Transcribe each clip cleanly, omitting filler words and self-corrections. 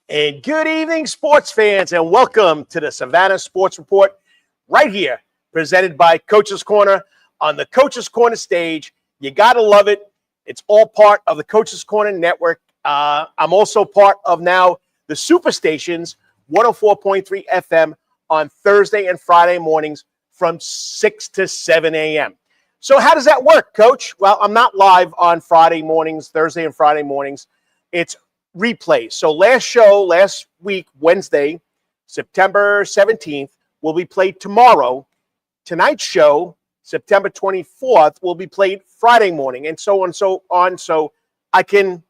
And good evening, sports fans, and welcome to the Savannah Sports Report right here, presented by Coach's Corner on the Coach's Corner stage. You got to love it. It's all part of the Coach's Corner network. I'm also part of now the Superstations, 104.3 FM on Thursday and Friday mornings from 6 to 7 a.m. So how does that work, Coach? Well, I'm not live on Friday mornings, Thursday and Friday mornings. It's replays. So last week, Wednesday, September 17th, will be played tomorrow. Tonight's show, September 24th, will be played Friday morning, and so on and so on. So I can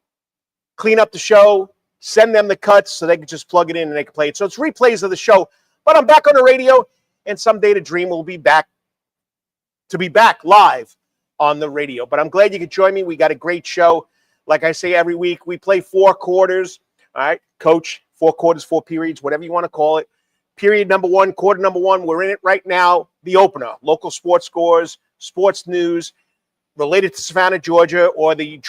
clean up the show, send them the cuts so they can just plug it in and they can play it. So it's replays of the show. But I'm back on the radio, and someday the dream will be back to be back live on the radio. But I'm glad you could join me. We got a great show. Like I say every week, we play 4 quarters. All right, Coach, 4 quarters, 4 periods, whatever you want to call it. Period number 1, quarter number 1, we're in it right now. The opener, local sports scores, sports news related to Savannah, Georgia, or the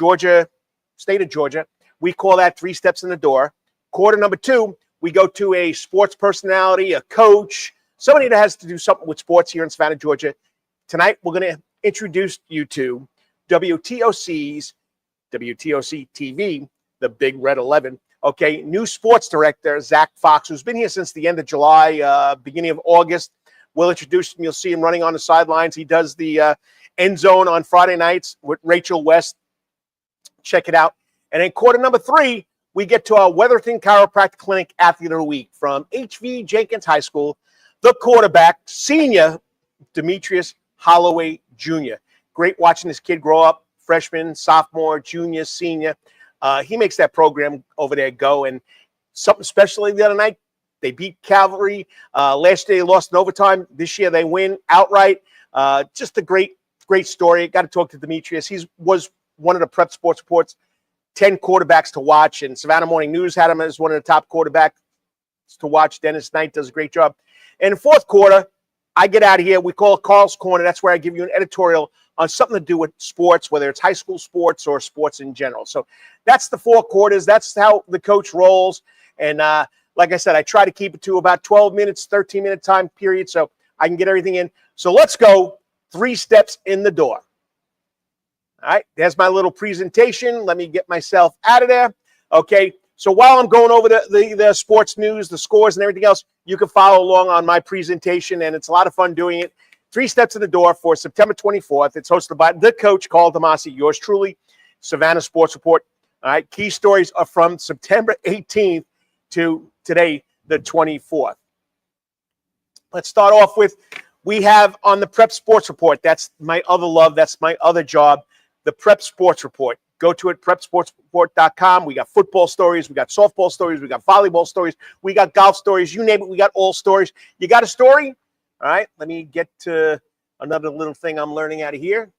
state of Georgia. We call that 3 steps in the door. Quarter number 2, we go to a sports personality, a coach, somebody that has to do something with sports here in Savannah, Georgia. Tonight, we're going to introduce you to WTOC's WTOC TV, the Big Red 11. Okay, new sports director, Zach Fox, who's been here since the end of July, beginning of August. We'll introduce him. You'll see him running on the sidelines. He does the end zone on Friday nights with Rachel West. Check it out. And then quarter number 3, we get to our Weatherton Chiropractic Clinic Athlete of the Week from HV Jenkins High School, the quarterback, senior Demetrius Holloway Jr. Great watching this kid grow up. Freshman, sophomore, junior, senior. He makes that program over there go. And something special the other night, they beat Calvary. Last year they lost in overtime. This year they win outright. Just a great story. Got to talk to Demetrius. He was one of the Prep Sports Report's 10 quarterbacks to watch. And Savannah Morning News had him as one of the top quarterbacks to watch. Dennis Knight does a great job. And in the fourth quarter, I get out of here. We call it Carl's Corner. That's where I give you an editorial on something to do with sports, whether it's high school sports or sports in general. So that's the 4 quarters. That's how the coach rolls. And like I said, I try to keep it to about 12 minutes, 13-minute time period so I can get everything in. So let's go 3 steps in the door. All right, there's my little presentation. Let me get myself out of there. Okay, so while I'm going over the sports news, the scores, and everything else, you can follow along on my presentation, and it's a lot of fun doing it. 3 steps in the door for September 24th. It's hosted by the coach, Karl DeMasi, yours truly, Savannah Sports Report. All right, key stories are from September 18th to today, the 24th. Let's start off with, we have on the Prep Sports Report, that's my other love, that's my other job, the Prep Sports Report. Go to it, prepsportsreport.com. We got football stories, we got softball stories, we got volleyball stories, we got golf stories, you name it, we got all stories. You got a story? All right, let me get to another little thing I'm learning out of here.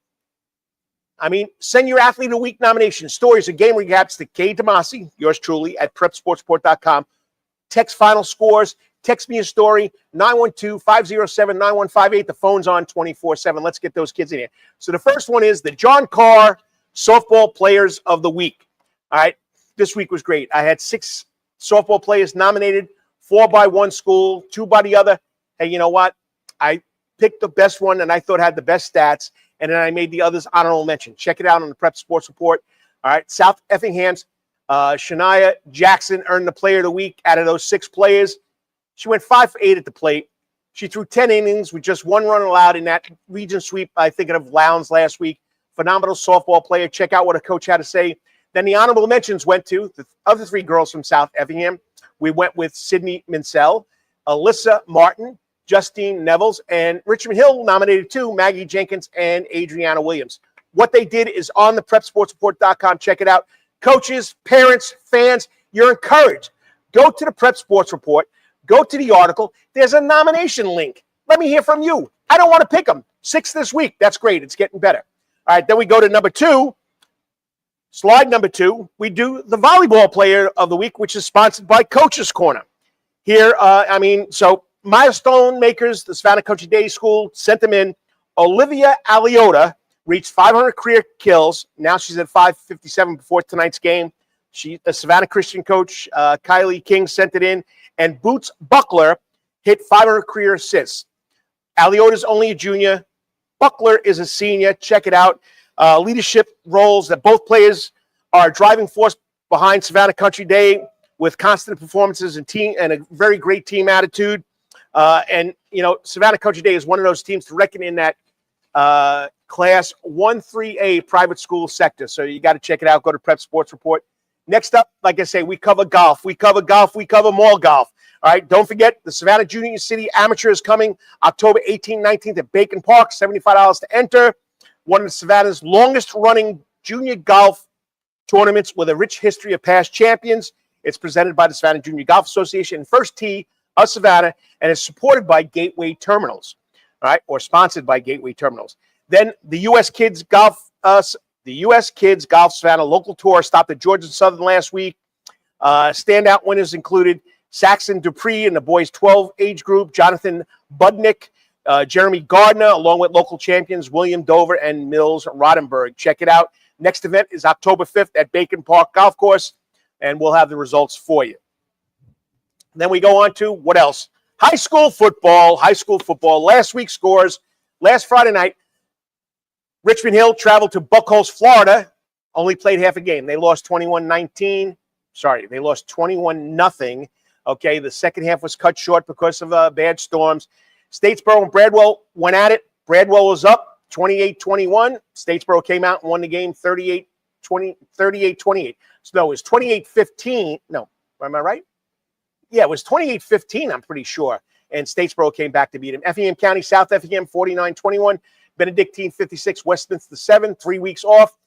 Send your Athlete of the Week nomination, stories, and game recaps to K. DeMasi, yours truly, at prepsportsreport.com. Text final scores. Text me a story, 912-507-9158. The phone's on 24/7. Let's get those kids in here. So the first one is the John Carr Softball Players of the Week. All right, this week was great. I had 6 softball players nominated, 4 by one school, 2 by the other. Hey, you know what? I picked the best one and I thought had the best stats, and then I made the others honorable mention. Check it out on the Prep Sports Report. All right, South Effingham's Shania Jackson earned the Player of the Week out of those 6 players. She went 5 for 8 at the plate. She threw 10 innings with just 1 run allowed in that region sweep, I think, of Lowndes last week. Phenomenal softball player. Check out what a coach had to say. Then the honorable mentions went to the other 3 girls from South Effingham. We went with Sydney Minsell, Alyssa Martin, Justine Nevels, and Richmond Hill nominated 2, Maggie Jenkins and Adriana Williams. What they did is on the prepsportsreport.com. Check it out. Coaches, parents, fans, you're encouraged. Go to the Prep Sports Report. Go to the article. There's a nomination link. Let me hear from you. I don't want to pick them. 6 this week. That's great. It's getting better. All right, then we go to number 2. Slide number 2. We do the Volleyball Player of the Week, which is sponsored by Coach's Corner. Here, so milestone makers, the Savannah Coaching Day School, sent them in. Olivia Aliota reached 500 career kills. Now she's at 557 before tonight's game. The Savannah Christian coach, Kylie King, sent it in. And Boots Buckler hit 500 career assists. Aliota's only a junior. Buckler is a senior. Check it out. Leadership roles that both players are driving force behind Savannah Country Day with constant performances and a very great team attitude. And, Savannah Country Day is one of those teams to reckon in that Class 1-3A private school sector. So you got to check it out. Go to Prep Sports Report. Next up, like I say, we cover golf. We cover mall golf. All right, don't forget the Savannah Junior City Amateur is coming October 18th, 19th at Bacon Park, $75 to enter. One of Savannah's longest-running junior golf tournaments with a rich history of past champions. It's presented by the Savannah Junior Golf Association and First Tee of Savannah, and is supported by Gateway Terminals, all right, or sponsored by Gateway Terminals. Then the U.S. Kids Golf Savannah local tour stopped at Georgia Southern last week. Standout winners included Saxon Dupree in the boys 12 age group, Jonathan Budnick, Jeremy Gardner, along with local champions William Dover and Mills Rodenberg. Check it out. Next event is October 5th at Bacon Park Golf Course, and we'll have the results for you. Then we go on to what else? High school football. Last week's scores. Last Friday night, Richmond Hill traveled to Buckhorst, Florida, only played half a game. They lost 21-19. Sorry, they lost 21-0. Okay, the second half was cut short because of bad storms. Statesboro and Bradwell went at it. Bradwell was up 28-21. Statesboro came out and won the game 38-28. So, no, it was 28-15. No, am I right? Yeah, it was 28-15, I'm pretty sure. And Statesboro came back to beat him. Effingham County, South Effingham, 49-21. Benedictine, 56. Westminster, 7. 3 weeks off.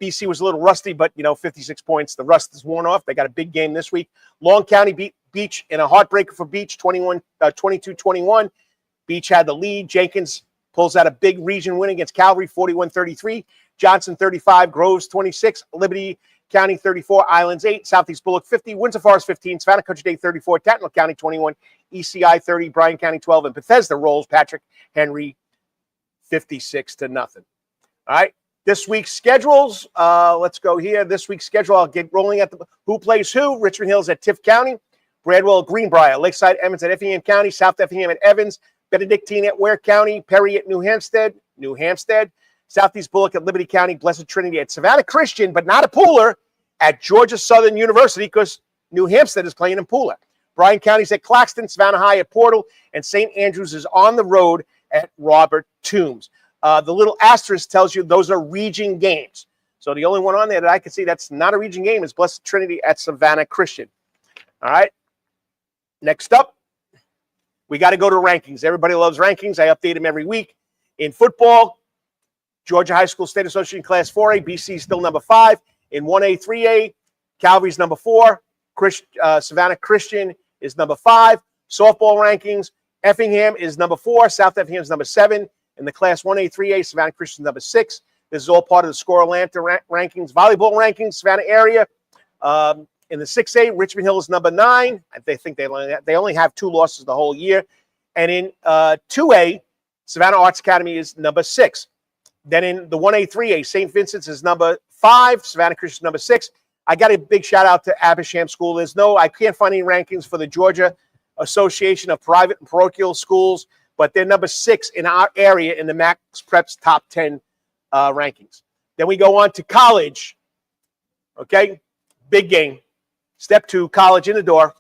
BC was a little rusty, but, 56 points. The rust is worn off. They got a big game this week. Long County beat Beach in a heartbreaker for Beach, 22-21. Beach had the lead. Jenkins pulls out a big region win against Calvary, 41-33. Johnson, 35. Groves, 26. Liberty County, 34. Islands, 8. Southeast Bullock, 50. Windsor Forest, 15. Savannah Country Day, 34. Tattnall County, 21. ECI, 30. Bryan County, 12. And Bethesda rolls Patrick Henry, 56-0. All right. This week's schedules, let's go here. This week's schedule, I'll get rolling at who plays who. Richmond Hill's at Tift County. Bradwell at Greenbrier. Lakeside Emmons at Effingham County. South Effingham at Evans. Benedictine at Ware County. Perry at New Hampstead. Southeast Bullock at Liberty County. Blessed Trinity at Savannah Christian, but not a Pooler, at Georgia Southern University because New Hampstead is playing in Pooler. Bryan County's at Claxton. Savannah High at Portal. And St. Andrews is on the road at Robert Toombs. The little asterisk tells you those are region games. So the only one on there that I can see that's not a region game is Blessed Trinity at Savannah Christian. All right. Next up, we got to go to rankings. Everybody loves rankings. I update them every week. In football, Georgia High School State Association Class 4A, BC is still number 5. In 1A, 3A, Calvary's number 4. Savannah Christian is number 5. Softball rankings, Effingham is number 4. South Effingham is number 7. In the Class 1A, 3A, Savannah Christian is number 6. This is all part of the Score Atlanta rankings. Volleyball rankings, Savannah area. In the 6A, Richmond Hill is number 9. They think they only have 2 losses the whole year. And in 2A, Savannah Arts Academy is number 6. Then in the 1A, 3A, St. Vincent's is number 5. Savannah Christian is number 6. I got a big shout out to Abersham School. I can't find any rankings for the Georgia Association of Private and Parochial Schools, but they're number 6 in our area in the Max Preps top 10 rankings. Then we go on to college. Okay, big game. Step 2, college in the door.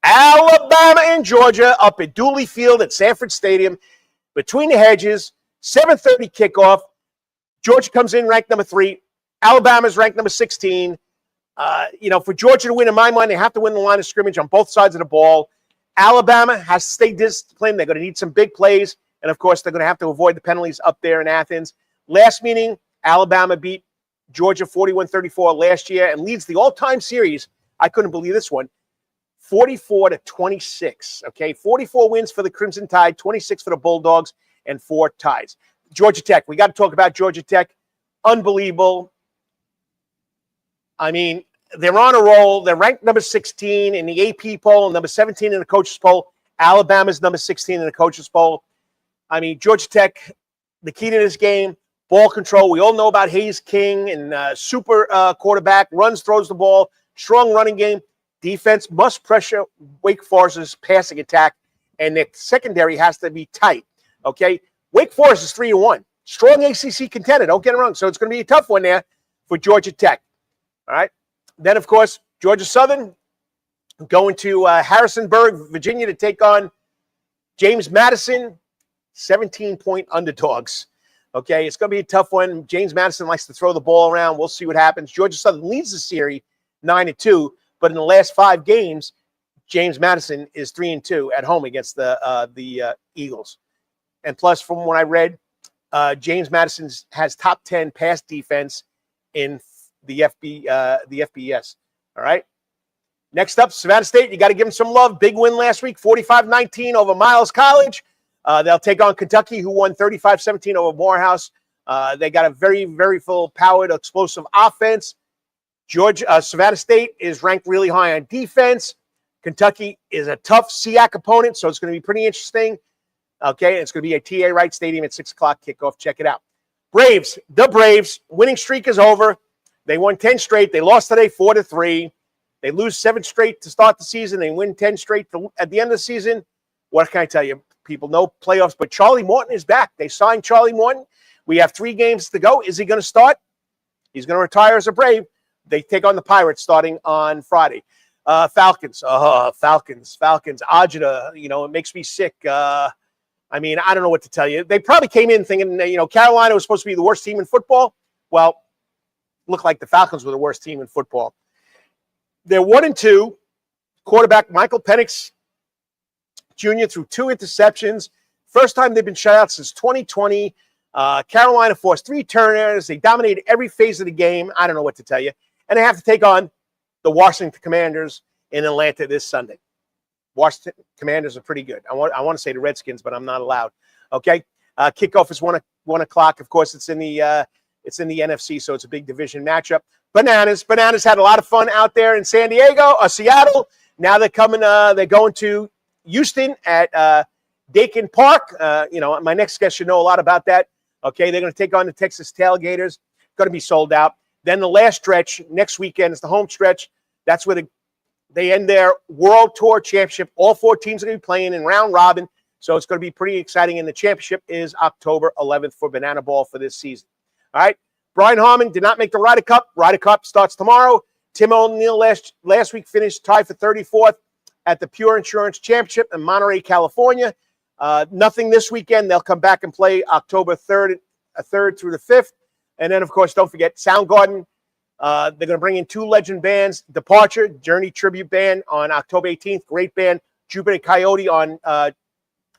Alabama and Georgia up at Dooley Field at Sanford Stadium. Between the hedges, 7:30 kickoff. Georgia comes in ranked number 3. Alabama's ranked number 16. For Georgia to win, in my mind, they have to win the line of scrimmage on both sides of the ball. Alabama has to stay disciplined. They're going to need some big plays. And, of course, they're going to have to avoid the penalties up there in Athens. Last meeting, Alabama beat Georgia 41-34 last year and leads the all-time series. I couldn't believe this one. 44-26. Okay, 44 wins for the Crimson Tide, 26 for the Bulldogs, and 4 ties. Georgia Tech. We got to talk about Georgia Tech. Unbelievable. I mean, they're on a roll. They're ranked number 16 in the AP poll and number 17 in the coaches poll. Alabama's number 16 in the coaches poll. I mean, Georgia Tech, the key to this game, ball control. We all know about Hayes King and super quarterback, runs, throws the ball, strong running game. Defense must pressure Wake Forest's passing attack, and the secondary has to be tight, okay? Wake Forest is 3-1. Strong ACC contender, don't get it wrong. So it's going to be a tough one there for Georgia Tech, all right? Then, of course, Georgia Southern going to Harrisonburg, Virginia to take on James Madison, 17-point underdogs. Okay, it's going to be a tough one. James Madison likes to throw the ball around. We'll see what happens. Georgia Southern leads the series 9-2, but in the last 5 games, James Madison is 3-2 at home against the Eagles. And plus, from what I read, James Madison has top 10 pass defense in the FBS. All right. Next up, Savannah State. You got to give them some love. Big win last week, 45-19 over Miles College. They'll take on Kentucky, who won 35-17 over Morehouse. They got a very, very full-powered, explosive offense. Savannah State is ranked really high on defense. Kentucky is a tough SEAC opponent, so it's going to be pretty interesting. Okay, it's going to be at TA Wright Stadium at 6 o'clock kickoff. Check it out. Braves, the Braves, winning streak is over. They won 10 straight. They lost today 4-3. They lose 7 straight to start the season. They win 10 straight at the end of the season. What can I tell you? People, no playoffs, but Charlie Morton is back. They signed Charlie Morton. We have 3 games to go. Is he going to start? He's going to retire as a Brave. They take on the Pirates starting on Friday. Falcons. Falcons. Ajita, it makes me sick. I don't know what to tell you. They probably came in thinking, Carolina was supposed to be the worst team in football. Well, looked like the Falcons were the worst team in football. They're 1-2. Quarterback Michael Penix Jr. threw 2 interceptions. First time they've been shut out since 2020. Carolina forced 3 turnovers. They dominated every phase of the game. I don't know what to tell you. And they have to take on the Washington Commanders in Atlanta this Sunday. Washington Commanders are pretty good. I want to say the Redskins, but I'm not allowed. Okay, kickoff is 1 o'clock. Of course, it's in the NFC, so it's a big division matchup. Bananas had a lot of fun out there in Seattle. Now they're coming. They're going to Houston at Dakin Park. My next guest should know a lot about that. Okay, they're going to take on the Texas Tailgaters. Going to be sold out. Then the last stretch next weekend is the home stretch. That's where they end their World Tour Championship. All 4 teams are going to be playing in round robin, so it's going to be pretty exciting. And the championship is October 11th for Banana Ball for this season. All right. Brian Harmon did not make the Ryder Cup. Ryder Cup starts tomorrow. Tim O'Neill last week finished tied for 34th at the Pure Insurance Championship in Monterey, California. Nothing this weekend. They'll come back and play October 3rd through the 5th. And then, of course, don't forget Soundgarden. They're going to bring in 2 legend bands. Departure, Journey Tribute Band on October 18th. Great band. Jupiter Coyote on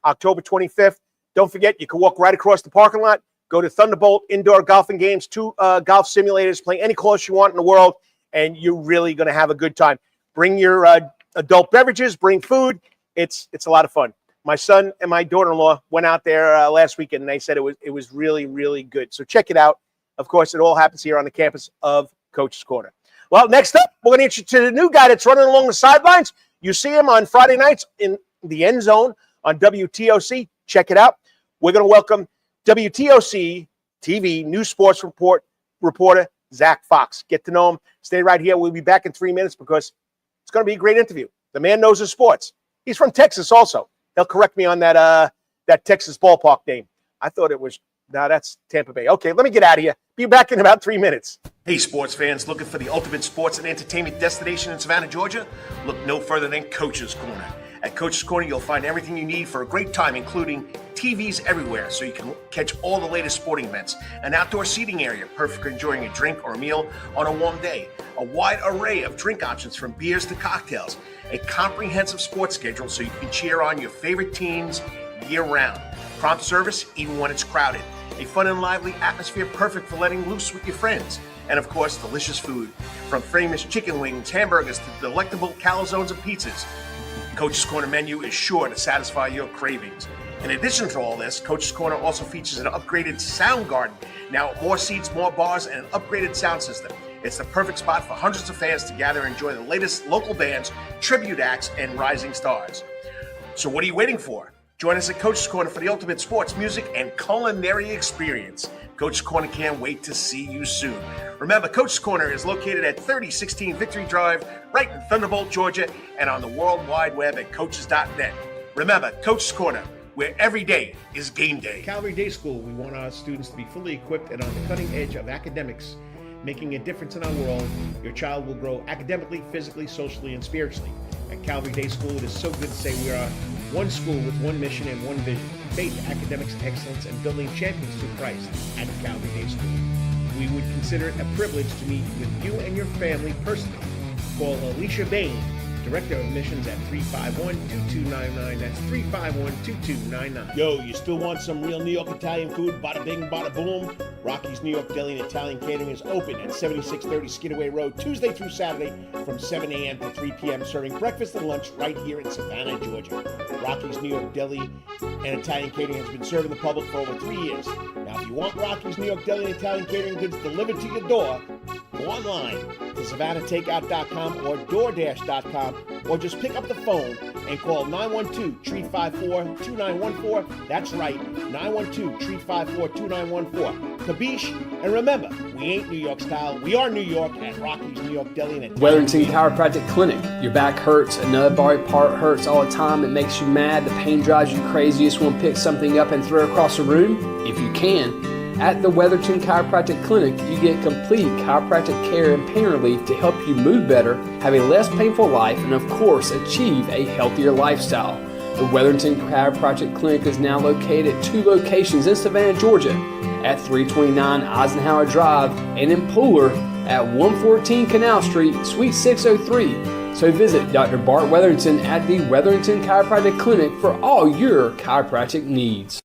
October 25th. Don't forget, you can walk right across the parking lot. Go to Thunderbolt Indoor Golfing Games, 2 golf simulators, play any course you want in the world, and you're really going to have a good time. Bring your adult beverages, bring food. It's a lot of fun. My son and my daughter-in-law went out there last weekend, and they said it was really, really good. So check it out. Of course, it all happens here on the campus of Coach's Corner. Well, next up, we're going to introduce you to the new guy that's running along the sidelines. You see him on Friday nights in the end zone on WTOC. Check it out. We're going to welcome WTOC TV News Sports reporter Zach Fox. Get to know him. Stay right here. We'll be back in 3 minutes because it's going to be a great interview. The man knows his sports. He's from Texas also. He'll correct me on that Texas ballpark name. I thought it was, no, that's Tampa Bay. Okay, let me get out of here. Be back in about 3 minutes. Hey, sports fans, looking for the ultimate sports and entertainment destination in Savannah, Georgia? Look no further than Coach's Corner. At Coach's Corner, you'll find everything you need for a great time, including TVs everywhere so you can catch all the latest sporting events, an outdoor seating area, perfect for enjoying a drink or a meal on a warm day, a wide array of drink options from beers to cocktails, a comprehensive sports schedule so you can cheer on your favorite teams year-round, prompt service even when it's crowded, a fun and lively atmosphere perfect for letting loose with your friends, and of course, delicious food, from famous chicken wings, hamburgers to delectable calzones and pizzas. Coach's Corner menu is sure to satisfy your cravings. In addition to all this, Coach's Corner also features an upgraded sound garden. Now, more seats, more bars, and an upgraded sound system. It's the perfect spot for hundreds of fans to gather and enjoy the latest local bands, tribute acts, and rising stars. So what are you waiting for? Join us at Coach's Corner for the ultimate sports, music, and culinary experience. Coach's Corner can't wait to see you soon. Remember, Coach's Corner is located at 3016 Victory Drive, right in Thunderbolt, Georgia, and on the World Wide Web at coaches.net. Remember, Coach's Corner, where every day is game day. Calvary Day School, we want our students to be fully equipped and on the cutting edge of academics, making a difference in our world. Your child will grow academically, physically, socially, and spiritually. At Calvary Day School, it is so good to say we are one school with one mission and one vision: faith, academics, excellence, and building champions through Christ at Calvary Day School. We would consider it a privilege to meet with you and your family personally. Call Alicia Bain, Director of Admissions, at 351-2299. That's 351-2299. Yo, you still want some real New York Italian food? Bada bing, bada boom. Rocky's New York Deli and Italian Catering is open at 7630 Skidaway Road, Tuesday through Saturday from 7 a.m. to 3 p.m., serving breakfast and lunch right here in Savannah, Georgia. Rocky's New York Deli and Italian Catering has been serving the public for over 3 years. Now, if you want Rocky's New York Deli and Italian Catering goods delivered to your door, go online to SavannahTakeout.com or DoorDash.com, or just pick up the phone and call 912-354-2914. That's right, 912-354-2914. Kabish, and remember, we ain't New York style, we are New York at Rocky's New York Deli and Wetherington Chiropractic Clinic. Your back hurts, another body part hurts all the time, it makes you mad, the pain drives you crazy, you just want to pick something up and throw it across the room? If you can. At the Wetherington Chiropractic Clinic, you get complete chiropractic care and pain relief to help you move better, have a less painful life, and of course, achieve a healthier lifestyle. The Wetherington Chiropractic Clinic is now located at 2 locations in Savannah, Georgia, at 329 Eisenhower Drive and in Pooler at 114 Canal Street, Suite 603. So visit Dr. Bart Wetherington at the Wetherington Chiropractic Clinic for all your chiropractic needs.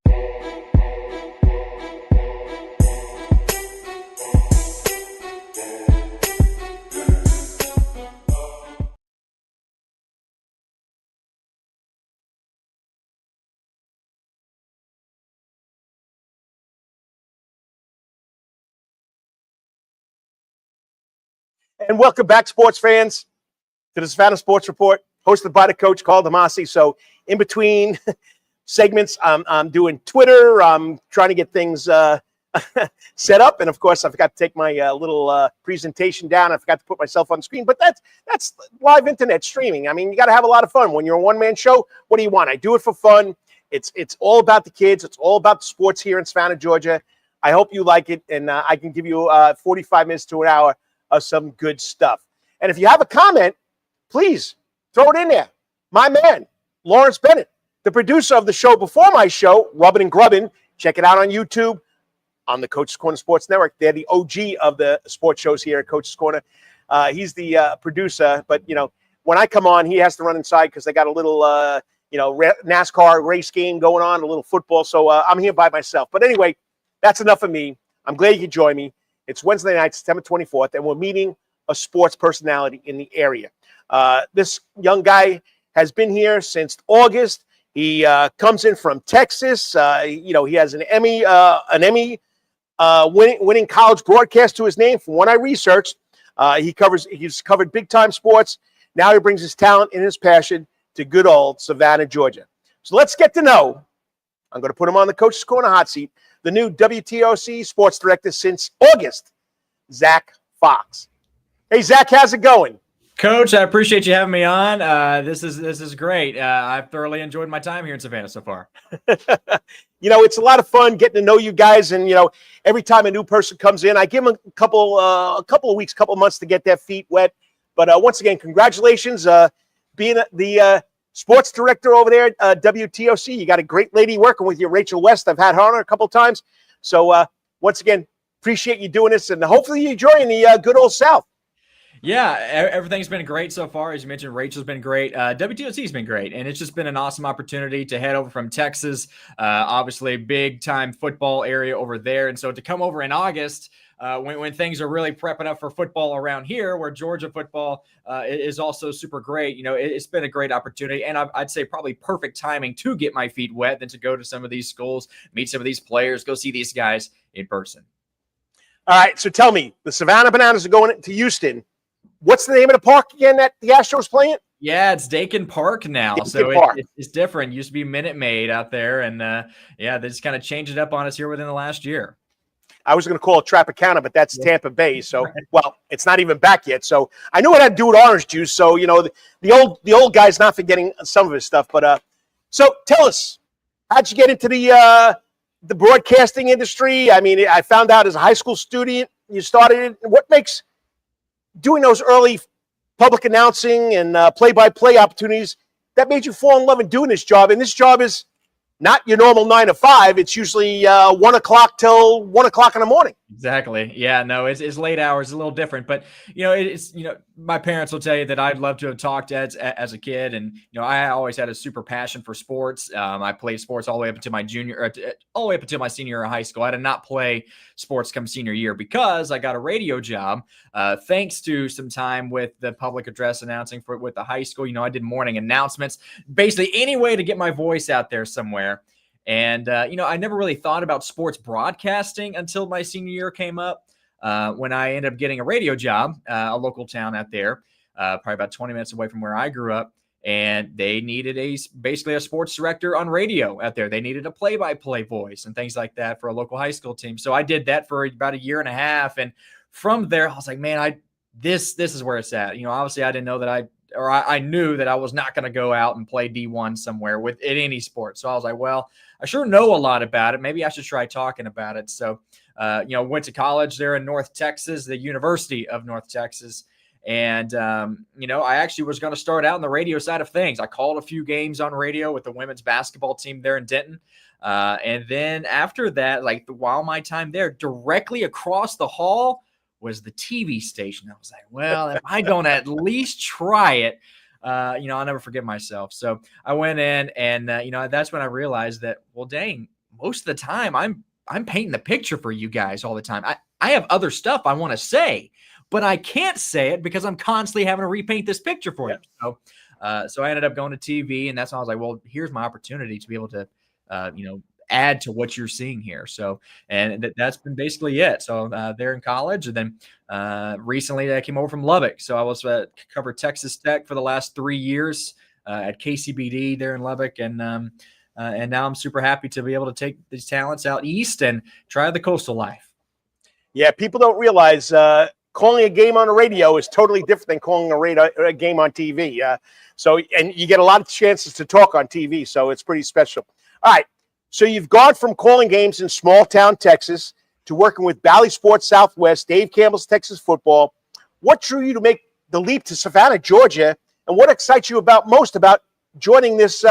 And welcome back, sports fans, to the Savannah Sports Report, hosted by the coach, Karl DeMasi. So in between segments, I'm doing Twitter. I'm trying to get things set up. And, of course, I forgot to take my little presentation down. I forgot to put myself on the screen. But that's live internet streaming. I mean, you got to have a lot of fun. When you're a one-man show, what do you want? I do it for fun. It's all about the kids. It's all about the sports here in Savannah, Georgia. I hope you like it, and I can give you 45 minutes to an hour of some good stuff. And if you have a comment, please throw it in there. My man, Lawrence Bennett, the producer of the show before my show, Rubbin' and Grubbin'. Check it out on YouTube, on the Coach's Corner Sports Network. They're the OG of the sports shows here at Coach's Corner. He's the producer, but, you know, when I come on, he has to run inside because they got a little, NASCAR race game going on, a little football. So I'm here by myself. But anyway, that's enough of me. I'm glad you could join me. It's Wednesday night, September 24th, and we're meeting a sports personality in the area. This young guy has been here since August. He comes in from Texas. He has an Emmy winning college broadcast to his name. From what I researched, he's covered big time sports. Now he brings his talent and his passion to good old Savannah, Georgia. So let's get to know. I'm going to put him on the Coach's Corner hot seat. The new WTOC sports director since August, Zach Fox. Hey, Zach, how's it going? Coach, I appreciate you having me on. This is great. I've thoroughly enjoyed my time here in Savannah so far. It's a lot of fun getting to know you guys, and every time a new person comes in, I give them a couple of weeks, couple of months to get their feet wet. But once again, congratulations, being the sports director over there at WTOC. You got a great lady working with you, Rachel West. I've had her on a couple of times. So once again, appreciate you doing this, and hopefully you're enjoying the good old South. Yeah, everything's been great so far. As you mentioned, Rachel's been great. WTOC's been great, and it's just been an awesome opportunity to head over from Texas, obviously big-time football area over there. And so to come over in August, when things are really prepping up for football around here, where Georgia football is also super great, it's been a great opportunity. And I'd say probably perfect timing to get my feet wet than to go to some of these schools, meet some of these players, go see these guys in person. All right, so tell me, the Savannah Bananas are going to Houston. What's the name of the park again that the Astros play in? Yeah, it's Dakin Park now. Dakin So Park. it's different. It used to be Minute Maid out there. And yeah, they just kind of changed it up on us here within the last year. I was going to call it Tropicana, but that's Yeah. Tampa Bay. So, well, it's not even back yet. So I knew it had to do with orange juice. So, you know, the old guy's not forgetting some of his stuff. But so tell us, how'd you get into the broadcasting industry? I mean, I found out as a high school student you started it. What makes doing those early public announcing and play-by-play opportunities that made you fall in love in doing this job? And this job is not your normal 9 to 5. It's usually 1 o'clock till 1 o'clock in the morning. Exactly. Yeah, no, it's late hours, a little different, but it's my parents will tell you that I'd love to have talked as a kid, and I always had a super passion for sports. I played sports all the way up until my all the way up until my senior year of high school. I did not play sports come senior year because I got a radio job, thanks to some time with the public address announcing with the high school. I did morning announcements, basically any way to get my voice out there somewhere. And, I never really thought about sports broadcasting until my senior year came up, when I ended up getting a radio job, a local town out there, probably about 20 minutes away from where I grew up. And they needed basically a sports director on radio out there. They needed a play-by-play voice and things like that for a local high school team. So I did that for about a year and a half. And from there, I was like, man, this is where it's at. Obviously I didn't know that I knew that I was not going to go out and play D1 somewhere in any sport. So I was like, well, I sure know a lot about it. Maybe I should try talking about it. So, went to college there in North Texas, the University of North Texas. And, I actually was going to start out on the radio side of things. I called a few games on radio with the women's basketball team there in Denton. And then after that, while my time there, directly across the hall was the TV station. I was like, well, if I don't at least try it, I'll never forget myself. So I went in and, that's when I realized that, well, dang, most of the time I'm painting the picture for you guys all the time. I have other stuff I want to say, but I can't say it because I'm constantly having to repaint this picture for you. So I ended up going to TV, and that's when I was like, well, here's my opportunity to be able to, add to what you're seeing here. So, and that's been basically it. So there in college, and then recently I came over from Lubbock. So I was covered Texas Tech for the last 3 years at KCBD there in Lubbock. And now I'm super happy to be able to take these talents out east and try the coastal life. Yeah, people don't realize calling a game on the radio is totally different than calling a game on TV. And you get a lot of chances to talk on TV. So it's pretty special. All right. So you've gone from calling games in small town Texas to working with Bally Sports Southwest, Dave Campbell's Texas Football. What drew you to make the leap to Savannah, Georgia, and what excites you most about joining this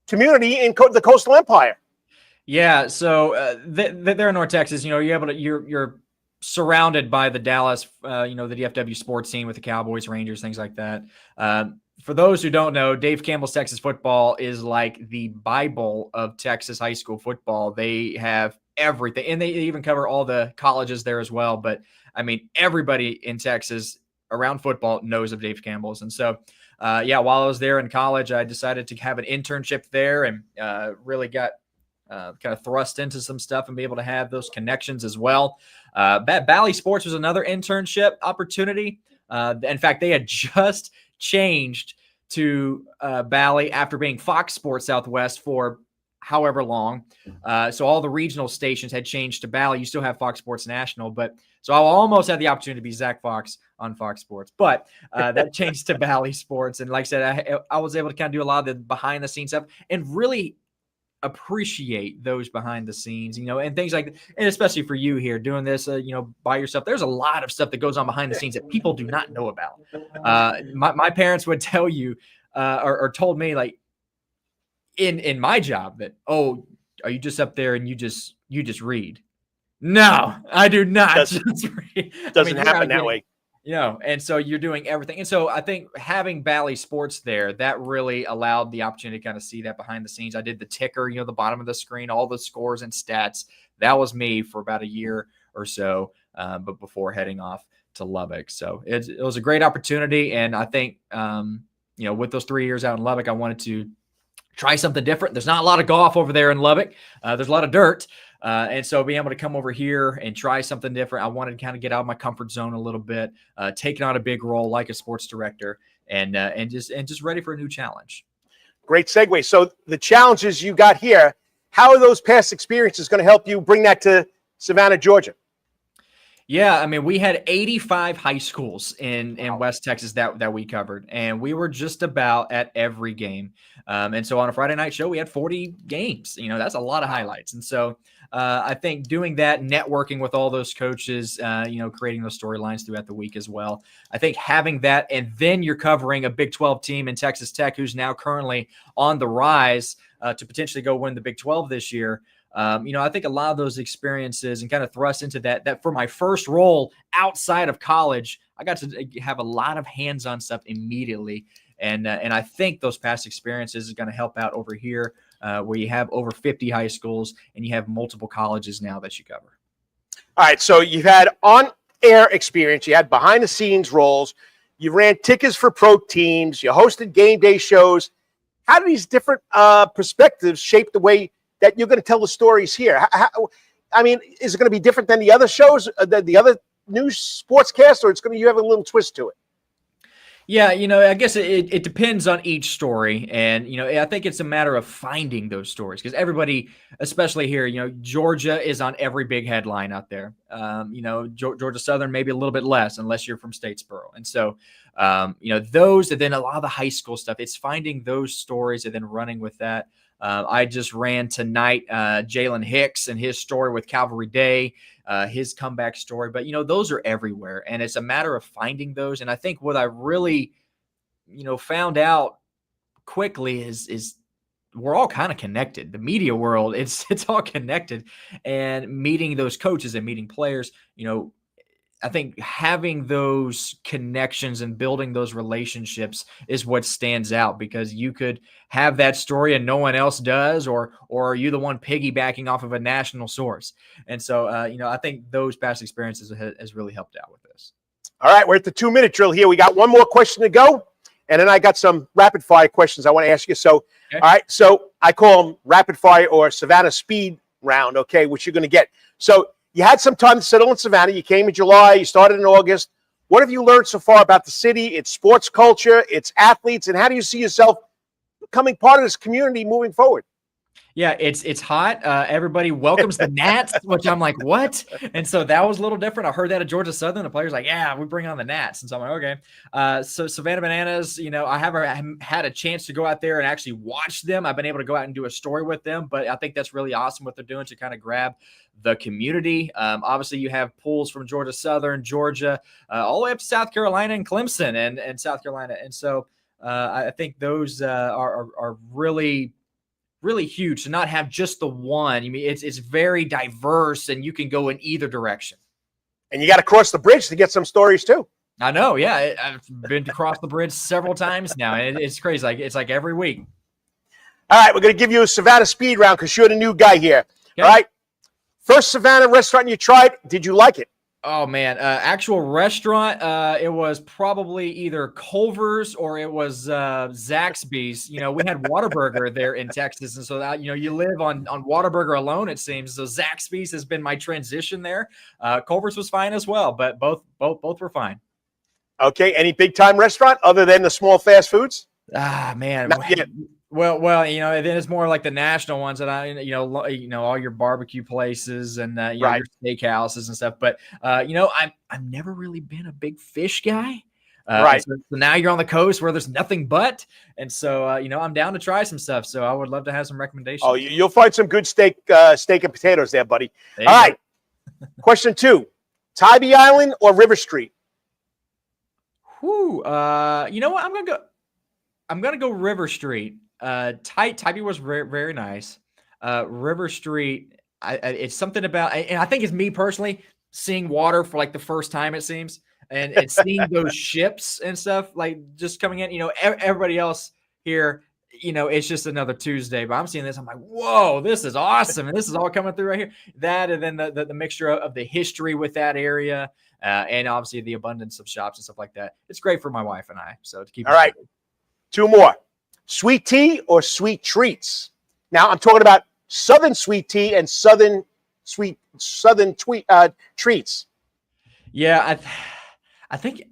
community in the Coastal Empire? Yeah, so they're in North Texas. You're surrounded by the Dallas, the DFW sports scene with the Cowboys, Rangers, things like that. For those who don't know, Dave Campbell's Texas Football is like the Bible of Texas high school football. They have everything, and they even cover all the colleges there as well. But I mean, everybody in Texas around football knows of Dave Campbell's. And so, while I was there in college, I decided to have an internship there and really got kind of thrust into some stuff and be able to have those connections as well. Bally Sports was another internship opportunity. In fact, they had just changed to Bally after being Fox Sports Southwest for however long. So all the regional stations had changed to Bally. You still have Fox Sports National, but so I almost had the opportunity to be Zach Fox on Fox Sports, but that changed to Bally Sports. And like I said, I was able to kind of do a lot of the behind the scenes stuff and really appreciate those behind the scenes, and things like that. And especially for you here doing this, by yourself, there's a lot of stuff that goes on behind the scenes that people do not know about. My parents would tell you, or told me, like in my job that, oh, are you just up there and you just read? No, I do not. Doesn't happen that way. And so you're doing everything. And so I think having Bally Sports there, that really allowed the opportunity to kind of see that behind the scenes. I did the ticker, the bottom of the screen, all the scores and stats. That was me for about a year or so, but before heading off to Lubbock. So it was a great opportunity. And I think, with those 3 years out in Lubbock, I wanted to try something different. There's not a lot of golf over there in Lubbock. There's a lot of dirt. And so being able to come over here and try something different, I wanted to kind of get out of my comfort zone a little bit, taking on a big role like a sports director, and just ready for a new challenge. Great segue. So the challenges you got here, how are those past experiences going to help you bring that to Savannah, Georgia? Yeah, I mean, we had 85 high schools in West Texas that we covered, and we were just about at every game. And so on a Friday night show, we had 40 games. That's a lot of highlights. And so I think doing that, networking with all those coaches, creating those storylines throughout the week as well. I think having that, and then you're covering a Big 12 team in Texas Tech, who's now currently on the rise to potentially go win the Big 12 this year. I think a lot of those experiences and kind of thrust into that for my first role outside of college, I got to have a lot of hands-on stuff immediately. And I think those past experiences is going to help out over here where you have over 50 high schools and you have multiple colleges now that you cover. All right. So you've had on-air experience. You had behind-the-scenes roles. You ran tickets for pro teams. You hosted game day shows. How do these different perspectives shape the way that you're going to tell the stories here? Is it going to be different than the other shows, the other news sportscasts, or you have a little twist to it? Yeah, I guess it depends on each story. And, I think it's a matter of finding those stories because everybody, especially here, Georgia is on every big headline out there. Georgia Southern, maybe a little bit less unless you're from Statesboro. And so, those, and then a lot of the high school stuff, it's finding those stories and then running with that. I just ran tonight Jalen Hicks and his story with Calvary Day, his comeback story. But, those are everywhere. And it's a matter of finding those. And I think what I really, found out quickly is we're all kind of connected. The media world, it's all connected. And meeting those coaches and meeting players, I think having those connections and building those relationships is what stands out because you could have that story and no one else does, or are you the one piggybacking off of a national source? And so, I think those past experiences has really helped out with this. All right, we're at the 2-minute drill here. We got one more question to go, and then I got some rapid fire questions I want to ask you. So, okay. All right, so I call them rapid fire or Savannah speed round, okay, which you're going to get. So, you had some time to settle in Savannah. You came in July. You started in August. What have you learned so far about the city, its sports culture, its athletes, and how do you see yourself becoming part of this community moving forward? Yeah, it's hot. Everybody welcomes the Nats, which I'm like, what? And so that was a little different. I heard that at Georgia Southern. The players like, yeah, we bring on the Nats. And so I'm like, okay. So Savannah Bananas, I haven't had a chance to go out there and actually watch them. I've been able to go out and do a story with them, but I think that's really awesome what they're doing to kind of grab the community. Obviously, you have pools from Georgia Southern, Georgia, all the way up to South Carolina and Clemson and South Carolina. And so I think those are really huge to not have just the one. I mean, it's very diverse and you can go in either direction. And you got to cross the bridge to get some stories too. I know. Yeah. I've been to cross the bridge several times now. And it's crazy. It's like every week. All right. We're going to give you a Savannah speed round because you're the new guy here. Okay. All right. First Savannah restaurant you tried. Did you like it? Oh, man. Actual restaurant, it was probably either Culver's or it was Zaxby's. We had Whataburger there in Texas. And so, that, you live on Whataburger alone, it seems. So Zaxby's has been my transition there. Culver's was fine as well, but both were fine. Okay. Any big-time restaurant other than the small fast foods? Ah, man. Not yet. Well, then it's more like the national ones that all your barbecue places and right. Your steakhouses and stuff. But I've never really been a big fish guy. Right. So now you're on the coast where there's nothing but, and so I'm down to try some stuff. So I would love to have some recommendations. Oh, you'll find some good steak and potatoes there, buddy. All right. Question 2: Tybee Island or River Street? You know what? I'm gonna go River Street. Tybee was very, very nice. River Street, it's something about, and I think it's me personally seeing water for like the first time, it seems, and seeing those ships and stuff like just coming in. Everybody else here, it's just another Tuesday, but I'm seeing this. I'm like, whoa, this is awesome, and this is all coming through right here. That and then the mixture of the history with that area, and obviously the abundance of shops and stuff like that. It's great for my wife and I. So to keep all right, 2 more. Sweet tea or sweet treats? Now, I'm talking about Southern sweet tea and Southern sweet Southern treats. Yeah, I think,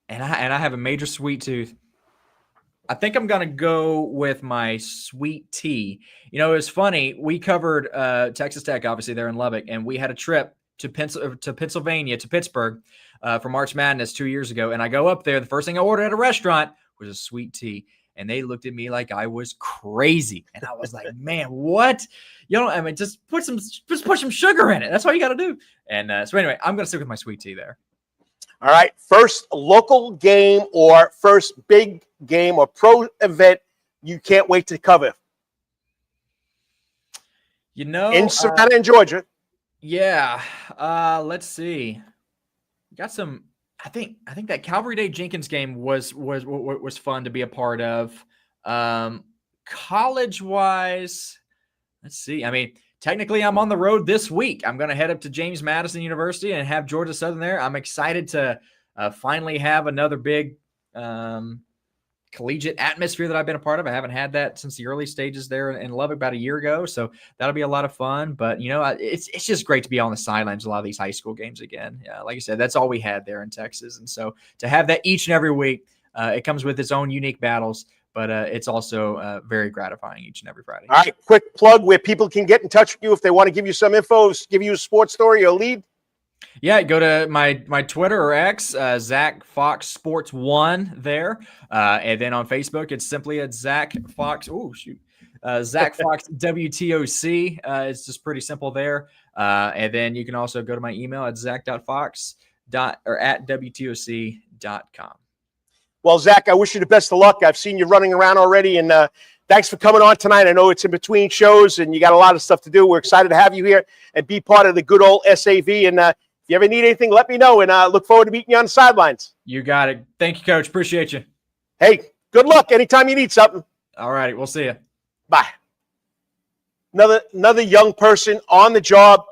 and I have a major sweet tooth. I think I'm gonna go with my sweet tea. You know, it was funny. We covered Texas Tech, obviously they're in Lubbock, and we had a trip to Pennsylvania, to Pittsburgh, for March Madness 2 years ago. And I go up there. The first thing I ordered at a restaurant was a sweet tea, and they looked at me like I was crazy. And I was like, "Man, what? You know, I mean, just put some sugar in it. That's all you got to do." And so anyway, I'm gonna stick with my sweet tea there. All right, first local game or first big game or pro event you can't wait to cover. You know, in Savannah and Georgia. Yeah. Let's see. Got some. I think that Calvary Day Jenkins game was fun to be a part of. College wise, let's see. I mean, technically, I'm on the road this week. I'm going to head up to James Madison University and have Georgia Southern there. I'm excited to finally have another big collegiate atmosphere that I've been a part of. I haven't had that since the early stages there in Lubbock about a year ago. So that'll be a lot of fun. But, you know, it's just great to be on the sidelines of a lot of these high school games again. Yeah, like I said, that's all we had there in Texas. And so to have that each and every week, it comes with its own unique battles. But it's also very gratifying each and every Friday. All right, quick plug where people can get in touch with you if they want to give you some info, give you a sports story or lead. Yeah, go to my Twitter or X, Zach Fox Sports 1 there. And then on Facebook, it's simply at Zach Fox. Oh, shoot. Zach Fox WTOC. It's just pretty simple there. And then you can also go to my email at zach.fox@WTOC.com. Well, Zach, I wish you the best of luck. I've seen you running around already, and thanks for coming on tonight. I know it's in between shows, and you got a lot of stuff to do. We're excited to have you here and be part of the good old SAV. And if you ever need anything, let me know, and look forward to meeting you on the sidelines. You got it. Thank you, Coach. Appreciate you. Hey, good luck anytime you need something. All righty. We'll see you. Bye. Another young person on the job,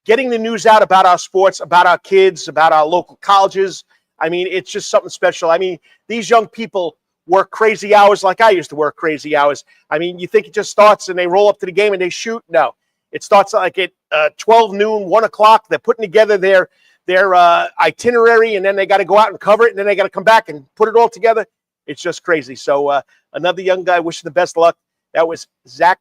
getting the news out about our sports, about our kids, about our local colleges. I mean, it's just something special. I mean, these young people work crazy hours like I used to work crazy hours. I mean, you think it just starts and they roll up to the game and they shoot? No. It starts like at 12 noon, 1 o'clock. They're putting together their itinerary, and then they got to go out and cover it, and then they got to come back and put it all together. It's just crazy. So another young guy, wishing the best luck. That was Zach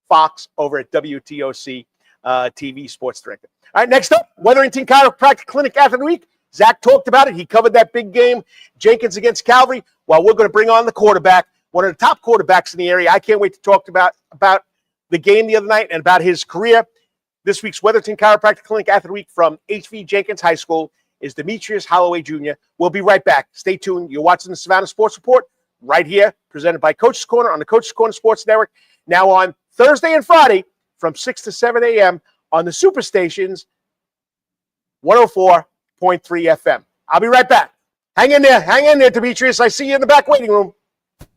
Fox over at WTOC TV Sports Director. All right, next up, Wetherington Chiropractic Clinic after the week. Zach talked about it. He covered that big game, Jenkins against Calvary. Well, we're going to bring on the quarterback, one of the top quarterbacks in the area. I can't wait to talk about the game the other night and about his career. This week's Wetherington Chiropractic Clinic after the week from HV Jenkins High School is Demetrius Holloway Jr. We'll be right back. Stay tuned. You're watching the Savannah Sports Report right here, presented by Coach's Corner on the Coach's Corner Sports Network. Now on Thursday and Friday from 6 to 7 a.m. on the Superstations, 104.3 FM. I'll be right back. Hang in there, Demetrius. I see you in the back waiting room.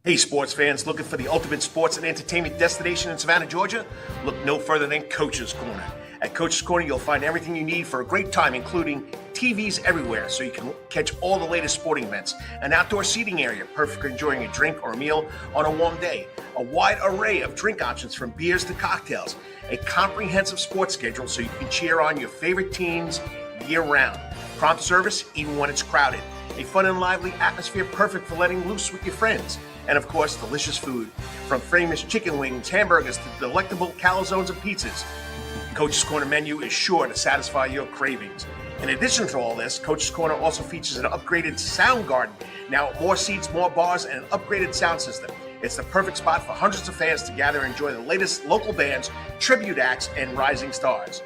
Hey, sports fans, looking for the ultimate sports and entertainment destination in Savannah, Georgia? Look no further than Coach's Corner. At Coach's Corner, you'll find everything you need for a great time, including TVs everywhere, so you can catch all the latest sporting events, an outdoor seating area, perfect for enjoying a drink or a meal on a warm day, a wide array of drink options from beers to cocktails, a comprehensive sports schedule so you can cheer on your favorite teams year-round, prompt service even when it's crowded, a fun and lively atmosphere perfect for letting loose with your friends, and of course, delicious food, from famous chicken wings, hamburgers, to delectable calzones and pizzas. Coach's Corner menu is sure to satisfy your cravings. In addition to all this, Coach's Corner also features an upgraded sound garden, now with more seats, more bars, and an upgraded sound system. It's the perfect spot for hundreds of fans to gather and enjoy the latest local bands, tribute acts, and rising stars.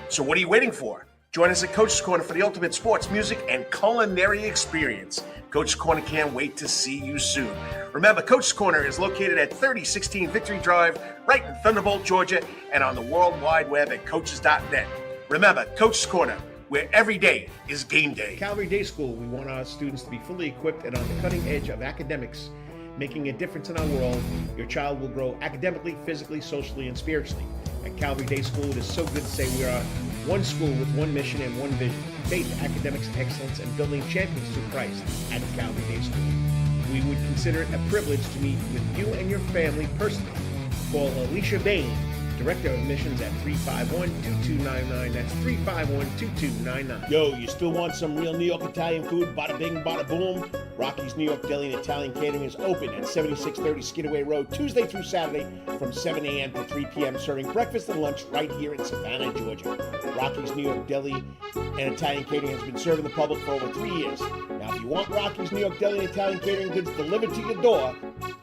So what are you waiting for? Join us at Coach's Corner for the ultimate sports, music, and culinary experience. Coach's Corner can't wait to see you soon. Remember, Coach's Corner is located at 3016 Victory Drive, right in Thunderbolt, Georgia, and on the World Wide Web at coaches.net. Remember, Coach's Corner, where every day is game day. Calvary Day School, we want our students to be fully equipped and on the cutting edge of academics, making a difference in our world. Your child will grow academically, physically, socially, and spiritually. At Calvary Day School, it is so good to say we are one school with one mission and one vision: faith, academics, excellence, and building champions through Christ at Calvary Day School. We would consider it a privilege to meet with you and your family personally. Call Alicia Bain Director of Admissions at 351-2299. That's 351-2299. Yo, you still want some real New York Italian food? Bada bing, bada boom. Rocky's New York Deli and Italian Catering is open at 7630 Skidaway Road, Tuesday through Saturday from 7 a.m. to 3 p.m., serving breakfast and lunch right here in Savannah, Georgia. Rocky's New York Deli and Italian Catering has been serving the public for over 3 years. Now, if you want Rocky's New York Deli and Italian Catering goods delivered to your door,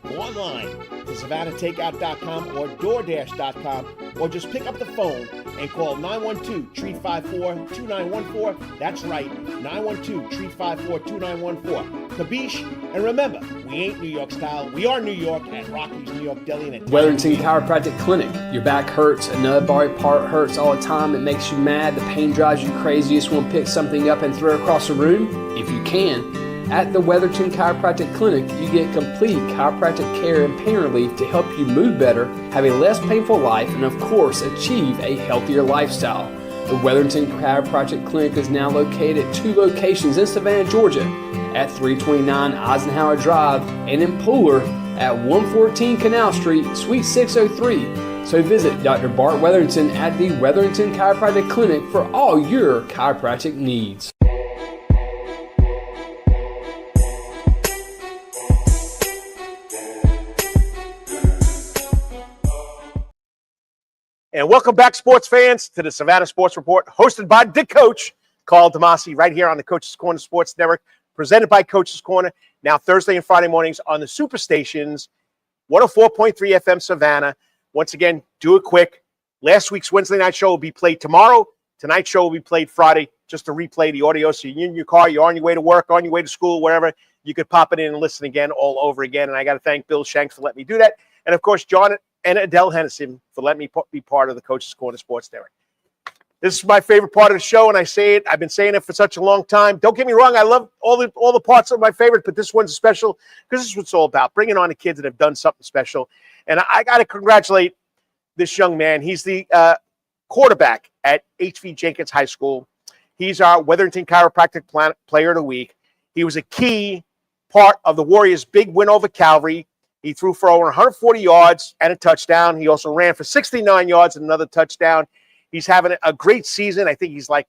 go online to SavannahTakeout.com or DoorDash.com, or just pick up the phone and call 912-354-2914. That's right, 912-354-2914. Kabish, and remember, we ain't New York style. We are New York at Rocky's New York Deli and Italian Weatherington Chiropractic Clinic. Your back hurts, another body part hurts all the time. It makes you mad. The pain drives you crazy. You just want to pick something up and throw it across the room. If you can, at the Weatherton Chiropractic Clinic, you get complete chiropractic care and pain relief to help you move better, have a less painful life, and of course, achieve a healthier lifestyle. The Weatherton Chiropractic Clinic is now located at 2 locations in Savannah, Georgia, at 329 Eisenhower Drive and in Pooler at 114 Canal Street, Suite 603. So visit Dr. Bart Weatherington at the Weatherington Chiropractic Clinic for all your chiropractic needs. And welcome back, sports fans, to the Savannah Sports Report, hosted by the coach, Karl DeMasi, right here on the Coach's Corner Sports Network, presented by Coach's Corner, now Thursday and Friday mornings on the Superstations, 104.3 FM Savannah. Once again, do it quick. Last week's Wednesday night show will be played tomorrow. Tonight's show will be played Friday, just to replay the audio. So you're in your car, you're on your way to work, on your way to school, wherever, you could pop it in and listen again all over again. And I got to thank Bill Shanks for letting me do that. And, of course, John and Adele Henderson for letting me be part of the Coach's Corner Sports Network. This is my favorite part of the show, and I say it. I've been saying it for such a long time. Don't get me wrong. I love all the parts of my favorite, but this one's special because this is what it's all about, bringing on the kids that have done something special. And I got to congratulate this young man. He's the quarterback at HV Jenkins High School. He's our Weatherington Chiropractic Player of the Week. He was a key part of the Warriors' big win over Calvary. He threw for over 140 yards and a touchdown. He also ran for 69 yards and another touchdown. He's having a great season. I think he's like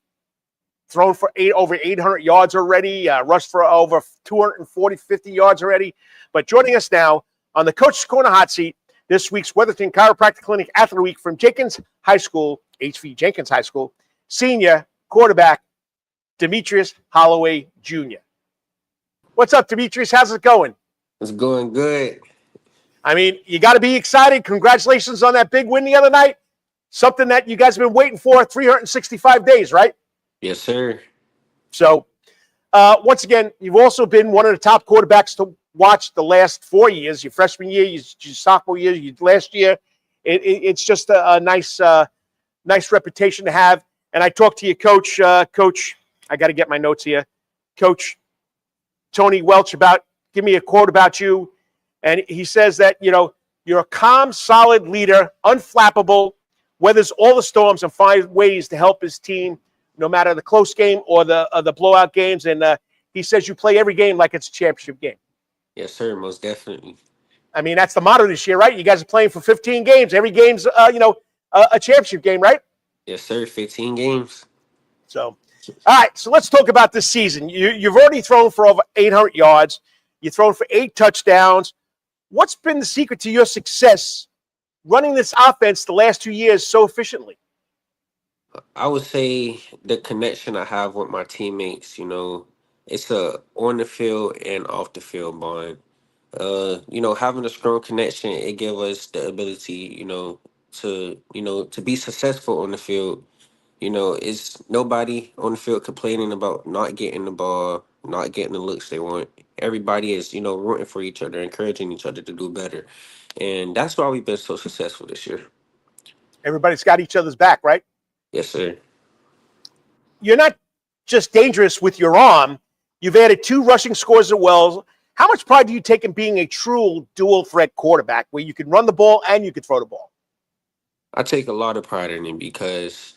thrown for over 800 yards already, rushed for over 240, 50 yards already. But joining us now on the Coach's Corner hot seat, this week's Weatherton Chiropractic Clinic Athlete of the Week from Jenkins High School, HV Jenkins High School, senior quarterback Demetrius Holloway Jr. What's up, Demetrius? How's it going? It's going good. I mean, you got to be excited. Congratulations on that big win the other night. Something that you guys have been waiting for 365 days, right? Yes, sir. So, once again, you've also been one of the top quarterbacks to watch the last 4 years, your freshman year, your sophomore year, your last year. It's just a nice reputation to have. And I talked to your coach, Coach, I got to get my notes here, Coach Tony Welch, give me a quote about you. And he says that, you're a calm, solid leader, unflappable, weathers all the storms and finds ways to help his team, no matter the close game or the blowout games. And he says you play every game like it's a championship game. Yes, sir, most definitely. I mean, that's the motto this year, right? You guys are playing for 15 games. Every game's, a championship game, right? Yes, sir, 15 games. So, all right, so let's talk about this season. You've already thrown for over 800 yards. You've thrown for 8 touchdowns. What's been the secret to your success running this offense the last 2 years so efficiently? I would say the connection I have with my teammates, it's a on the field and off the field bond. Having a strong connection, it gives us the ability, to be successful on the field. It's nobody on the field complaining about not getting the ball, not getting the looks they want. Everybody is, rooting for each other, encouraging each other to do better. And that's why we've been so successful this year. Everybody's got each other's back, right? Yes, sir. You're not just dangerous with your arm. You've added 2 rushing scores as well. How much pride do you take in being a true dual threat quarterback where you can run the ball and you can throw the ball? I take a lot of pride in it because,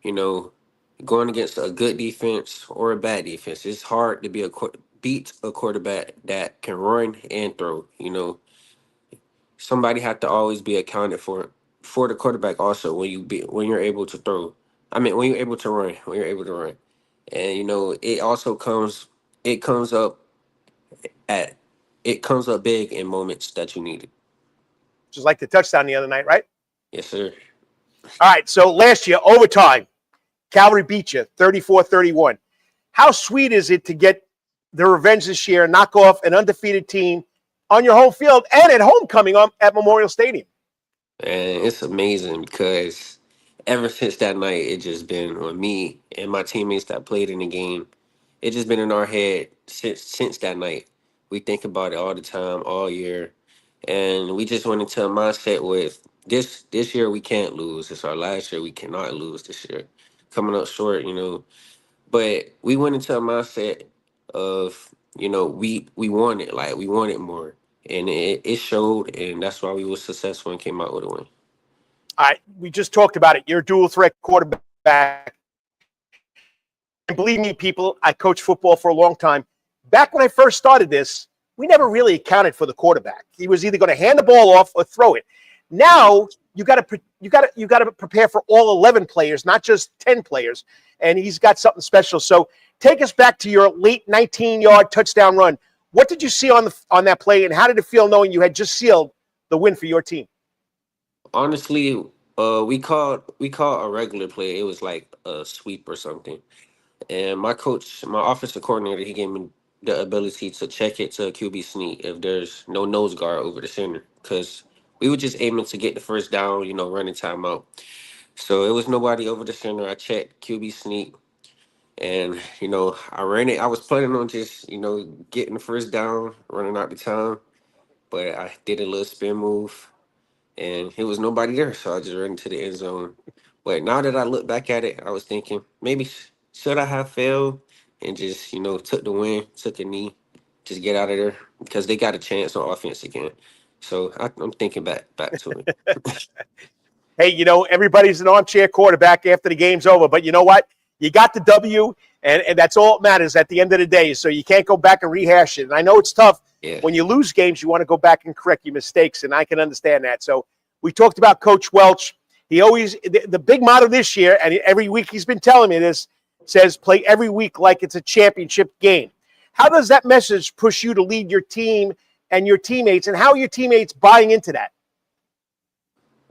going against a good defense or a bad defense, it's hard to beat a quarterback that can run and throw. Somebody have to always be accounted for for the quarterback also when you're able to throw. I mean, when you're able to run, and it also it comes up at it comes up big in moments that you need it. Just like the touchdown the other night, right? Yes, sir. All right, so last year, overtime, Calvary beat you 34-31. How sweet is it to get the revenge this year and knock off an undefeated team on your home field and at homecoming at Memorial Stadium? And it's amazing because ever since that night, it just been on me and my teammates that played in the game. It just been in our head since that night. We think about it all the time, all year, and we just went into a mindset with this year we can't lose. It's our last year. We cannot lose this year. Coming up short, but we went into a mindset of we wanted we wanted more, and it showed, and that's why we were successful and came out with a win. All right, we just talked about it. You're a dual threat quarterback. And believe me, people, I coached football for a long time. Back when I first started this, we never really accounted for the quarterback. He was either going to hand the ball off or throw it. Now you got to prepare for all 11 players, not just 10 players. And he's got something special. So take us back to your late 19-yard touchdown run. What did you see on that play, and how did it feel knowing you had just sealed the win for your team? Honestly, we called a regular play. It was like a sweep or something. And my offensive coordinator, he gave me the ability to check it to a QB sneak if there's no nose guard over the center, because we were just aiming to get the first down, running timeout. So it was nobody over the center. I checked QB sneak, and I ran it. I was planning on just getting the first down, running out the time, but I did a little spin move, and it was nobody there, so I just ran into the end zone. But now that I look back at it, I was thinking maybe should I have failed and just took the win, took a knee, just get out of there, because they got a chance on offense again. So I'm thinking back to it. Hey, everybody's an armchair quarterback after the game's over, but you know what? You got the W, and that's all that matters at the end of the day. So you can't go back and rehash it. And I know it's tough. Yeah. When you lose games, you want to go back and correct your mistakes, and I can understand that. So we talked about Coach Welch. He always, the big motto this year, and every week he's been telling me this, says play every week like it's a championship game. How does that message push you to lead your team and your teammates, and how are your teammates buying into that?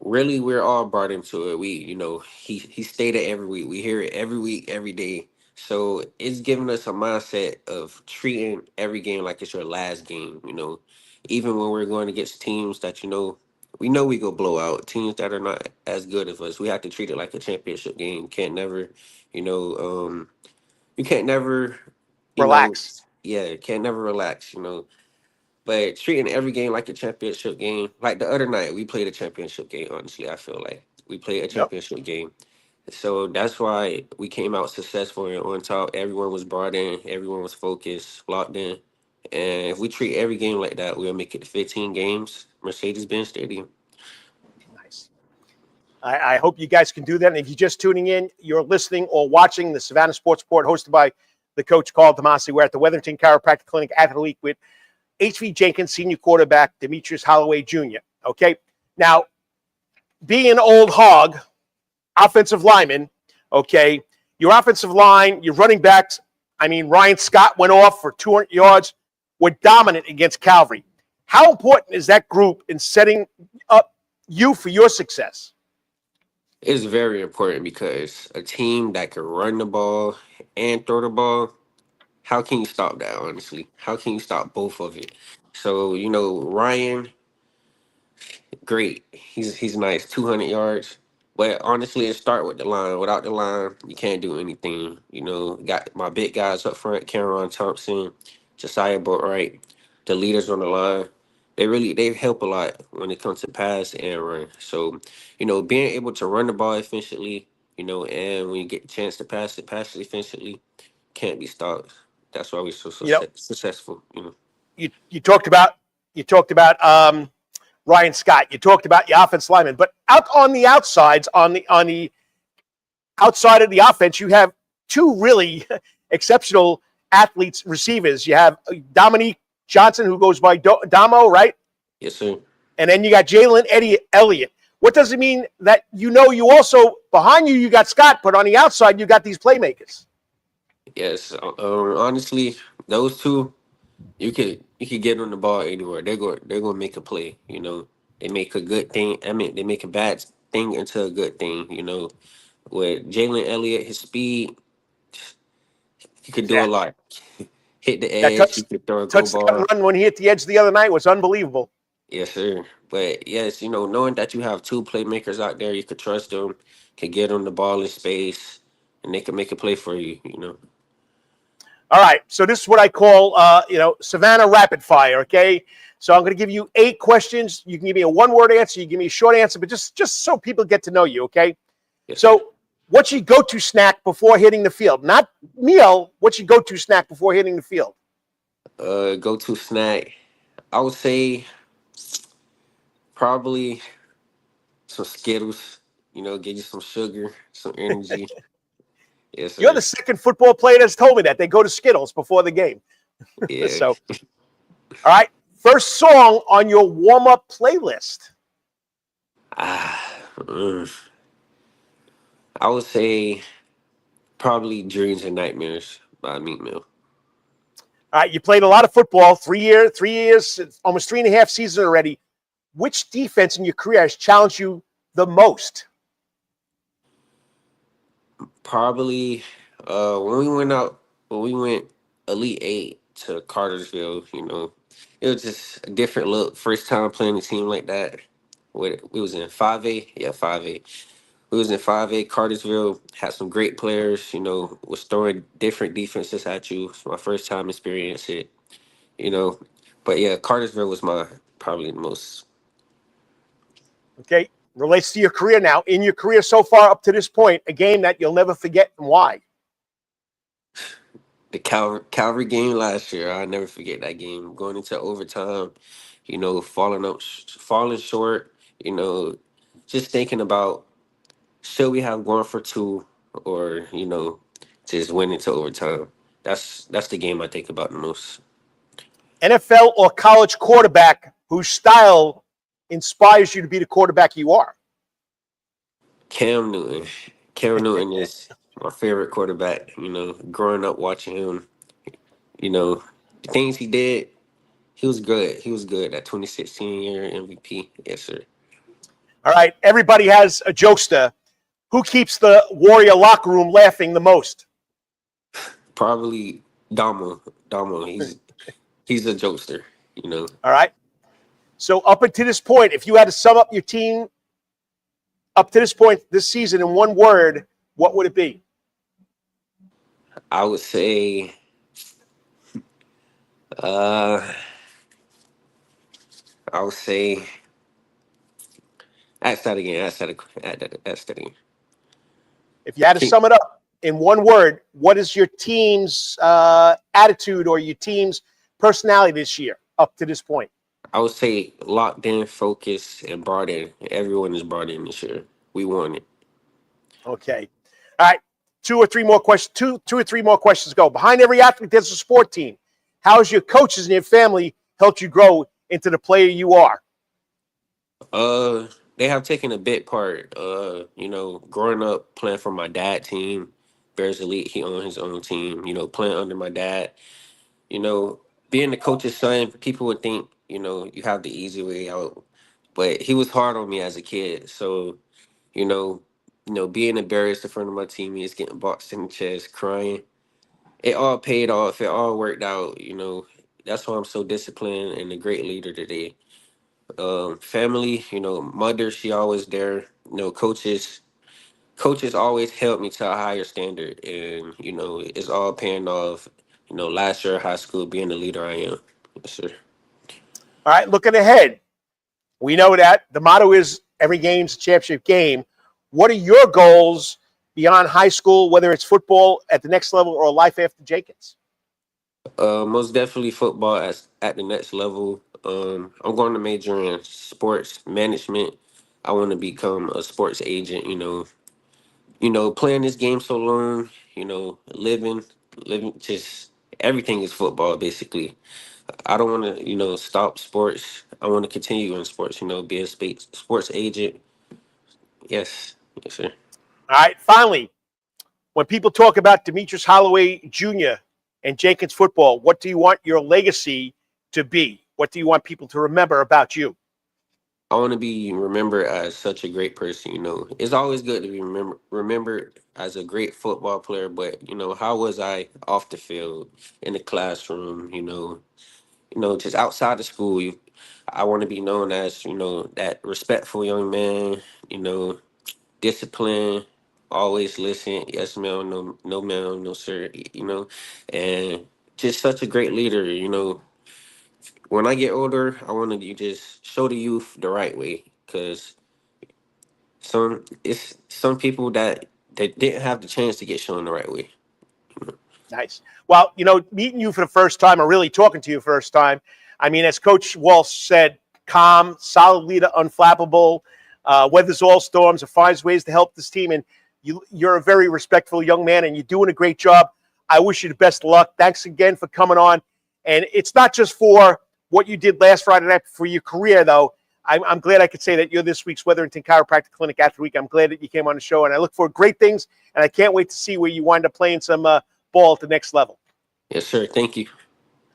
Really, we're all brought into it. He stated every week. We hear it every week, every day. So it's giving us a mindset of treating every game like it's your last game. Even when we're going against teams that we know we go blow out, teams that are not as good as us. We have to treat it like a championship game. Can't never, you can't never Relax. can't never relax. But treating every game like a championship game, like the other night, we played a championship game. Honestly, I feel like we played a championship game. So that's why we came out successful and on top. Everyone was brought in. Everyone was focused, locked in. And if we treat every game like that, we'll make it to 15 games, Mercedes-Benz Stadium. Nice. I hope you guys can do that. And if you're just tuning in, you're listening or watching the Savannah Sports Report hosted by the coach, Karl DeMasi. We're at the Weatherton Chiropractic Clinic at the week with HV Jenkins, senior quarterback, Demetrius Holloway Jr. Okay. Now, being an old hog, offensive lineman, okay, your offensive line, your running backs, Ryan Scott went off for 200 yards, were dominant against Calvary. How important is that group in setting up you for your success? It's very important because a team that can run the ball and throw the ball, how can you stop that, honestly? How can you stop both of it? So, Ryan, great. He's nice, 200 yards. But honestly, it start with the line. Without the line, you can't do anything. Got my big guys up front, Cameron Thompson, Josiah Boatwright, the leaders on the line. They help a lot when it comes to pass and run. So, being able to run the ball efficiently, and when you get a chance to pass it efficiently, can't be stopped. That's why we're so successful. You talked about Ryan Scott. You talked about your offense lineman, but out on the outsides, on the outside of the offense, you have two really exceptional athletes, receivers. You have Dominique Johnson, who goes by Damo, right? Yes, sir. And then you got Jalen Elliott. what does it mean that you also, behind you got Scott, but on the outside, you got these playmakers? Yes, honestly, those two, you could get on the ball anywhere. They're gonna make a play. They make a good thing. I mean, they make a bad thing into a good thing. With Jalen Elliott, his speed, he could do a Yeah. lot. Hit the That edge, he could throw a go touchdown ball. run when he hit the edge the other night was unbelievable. Yes, sir. But yes, knowing that you have two playmakers out there, you could trust them, can get on the ball in space, and they can make a play for you. All right, so this is what I call, Savannah rapid fire. Okay, so I'm going to give you 8 questions. You can give me a one-word answer. You give me a short answer, but just so people get to know you. Okay. Yes, sir. So, what's your go-to snack before hitting the field? Not meal. What's your go-to snack before hitting the field? Go-to snack, I would say probably some Skittles. Get you some sugar, some energy. Yes, You're sir. the second football player that's told me that they go to Skittles before the game. Yeah. So, all right, first song on your warm-up playlist. Ah, I would say probably Dreams and Nightmares by Meat Mill. All right, you played a lot of football, 3 years, almost 3.5 seasons already. Which defense in your career has challenged you the most? Probably when we went Elite 8 to Cartersville, it was just a different look. First time playing a team like that. We was in 5A, yeah, 5A. We was in 5A. Cartersville had some great players. Was throwing different defenses at you. It's my first time experiencing it. You know, but yeah, Cartersville was my probably the most. Okay, relates to your career now. In your career so far up to this point, a game that you'll never forget and why? The Calvary game last year, I'll never forget that game. Going into overtime, falling short. Just thinking about should we have gone for two or just went into overtime. That's the game I think about the most. NFL or college quarterback whose style inspires you to be the quarterback you are? Cam Newton. Cam Newton is my favorite quarterback. Growing up watching him, the things he did, he was good. He was good. That 2016 year MVP. Yes, sir. All right, everybody has a jokester. Who keeps the Warrior locker room laughing the most? Probably Damo. Damo. He's a jokester. All right. So up until this point, if you had to sum up your team up to this point this season in one word, what would it be? I would say uh I would say ask that again. Ask that again. If you had to sum it up in one word, what is your team's attitude or your team's personality this year up to this point? I would say locked in, focused, and brought in. Everyone is brought in this year. We won it. Okay. All right. Two or three more questions go. Behind every athlete, there's a sport team. How has your coaches and your family helped you grow into the player you are? They have taken a big part. Growing up playing for my dad team, Bears Elite, he owned his own team. Playing under my dad. You know, Being the coach's son, people would think you have the easy way out, but he was hard on me as a kid. So you know, being embarrassed in front of my teammates, getting boxed in the chest, crying, it all paid off. It all worked out. That's why I'm so disciplined and a great leader today. Family, mother, she always there. Coaches always helped me to a higher standard, and it's all paying off. Last year of high school, being the leader I am. Yes, sir. All right. Looking ahead, we know that the motto is every game's a championship game. What are your goals beyond high school, whether it's football at the next level or life after Jenkins? Most definitely football at the next level. I'm going to major in sports management. I want to become a sports agent. Playing this game so long. Living. Just everything is football basically. I don't want to stop sports. I want to continue in sports. Be a sports agent. Yes. Yes, sir. All right, finally, when people talk about Demetrius Holloway Jr. and Jenkins football, what do you want your legacy to be? What do you want people to remember about you? I want to be remembered as such a great person. It's always good to be remembered as a great football player. But how was I off the field, in the classroom? Just outside of school. I want to be known as that respectful young man. Discipline. Always listen. Yes, ma'am. No, no, ma'am. No, sir. And just such a great leader. When I get older, I want to just show the youth the right way, because some people that didn't have the chance to get shown the right way. Nice. Well, meeting you for the first time, or really talking to you first time, I mean, as Coach Walsh said, calm, solid leader, unflappable, weathers all storms, and finds ways to help this team. And you're a very respectful young man, and you're doing a great job. I wish you the best of luck. Thanks again for coming on. And it's not just for what you did last Friday night for your career, though. I'm glad I could say that you're this week's Wetherington Chiropractic Clinic Athlete Week. I'm glad that you came on the show, and I look for great things, and I can't wait to see where you wind up playing some ball at the next level. Yes, sir. Thank you.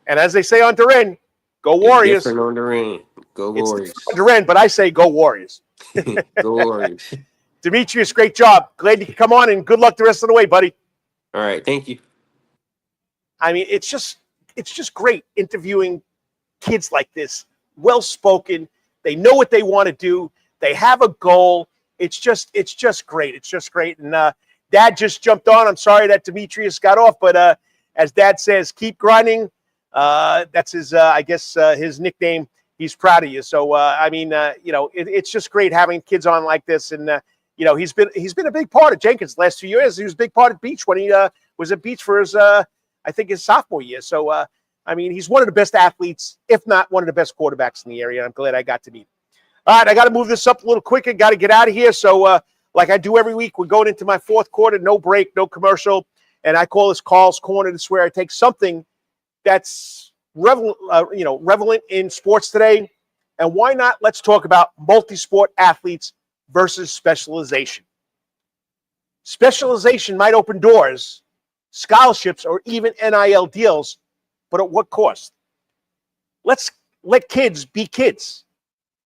And as they say on Durin, go Warriors. It's different on the ring. Go Warriors. It's Durin, but I say go Warriors. Go Warriors. Demetrius, great job. Glad you could come on, and good luck the rest of the way, buddy. All right. Thank you. I mean, it's just great interviewing kids like this, well-spoken. They know what they want to do. They have a goal. It's just great. It's just great. And Dad just jumped on. I'm sorry that Demetrius got off, but as Dad says, keep grinding. That's his, I guess, his nickname. He's proud of you. So, it's just great having kids on like this. And, he's been a big part of Jenkins the last 2 years. He was a big part of Beach when he was at Beach for his, I think, his sophomore year. So, he's one of the best athletes, if not one of the best quarterbacks in the area. I'm glad I got to meet him. All right, I got to move this up a little quicker. Got to get out of here. So, like I do every week, we're going into my fourth quarter. No break, no commercial. And I call this Carl's Corner. This is where I take something that's relevant in sports today. And why not? Let's talk about multi-sport athletes versus specialization. Specialization might open doors, scholarships, or even NIL deals, but at what cost? Let's let kids be kids.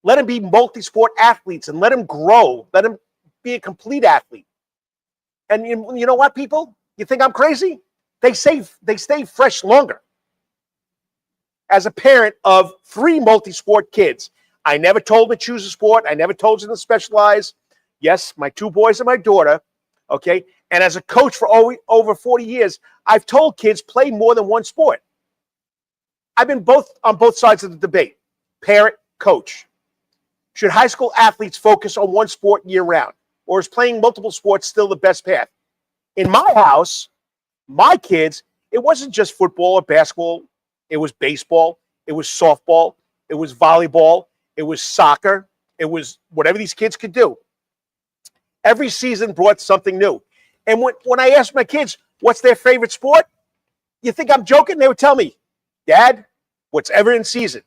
Let them be multi-sport athletes and let them grow. Let them be a complete athlete. And you know what, people? You think I'm crazy? They stay fresh longer. As a parent of 3 multi-sport kids, I never told them to choose a sport. I never told them to specialize. Yes, my 2 boys and my daughter, okay? And as a coach for over 40 years, I've told kids play more than one sport. I've been on both sides of the debate, parent, coach. Should high school athletes focus on one sport year-round, or is playing multiple sports still the best path? In my house, my kids, it wasn't just football or basketball. It was baseball. It was softball. It was volleyball. It was soccer. It was whatever these kids could do. Every season brought something new. And when I asked my kids, what's their favorite sport? You think I'm joking? They would tell me, Dad, whatever in season.